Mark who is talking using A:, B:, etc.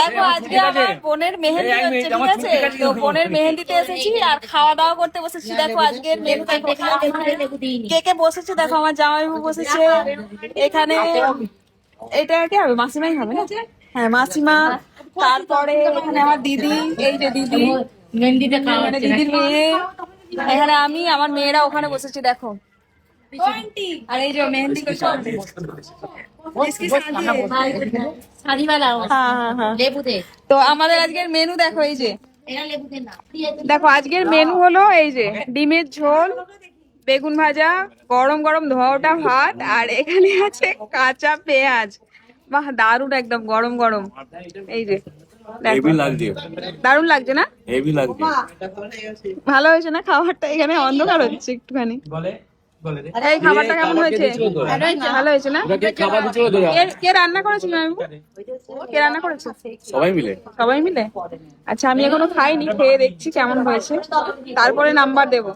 A: দেখো আজকে আমার বোনের মেহেন্দি হচ্ছে, ঠিক আছে? তো বোনের মেহেন্দিতে এসেছি আর খাওয়া দাওয়া করতে বসেছি। দেখো আজকের মেনু কে কে বসেছে, দেখো আমার জামাইবাবু বসেছে এখানে। এটা কি হবে? মাসিমাই হবে না? হ্যাঁ মাসিমা। তারপরে এখানে আমার দিদি, এই যে দিদি, এখানে দিদির মেয়ে, এখানে আমি, আমার মেয়েরা ওখানে বসেছি দেখো। আর এই যে মেহেন্দি করছে। তো আমাদের আজকের মেনু দেখো, এই যে দেখো আজকের মেনু হলো এই যে ডিমের ঝোল, বেগুন ভাজা, গরম গরম ধোয়া ওঠা ভাত, আর এখানে আছে কাঁচা পেঁয়াজ। বাহ, দারুণ একদম গরম গরম। এই যে দারুণ লাগছে না? ভালো হয়েছে না খাবারটা? এখানে অন্ধকার হচ্ছে একটুখানি। এই খাবারটা কেমন হয়েছে? ভালো হয়েছে না? কে রান্না করেছিল? কে রান্না করেছে? সবাই মিলে। আচ্ছা, আমি এখনো খাইনি, খেয়ে দেখছি কেমন হয়েছে, তারপরে নাম্বার দেবো।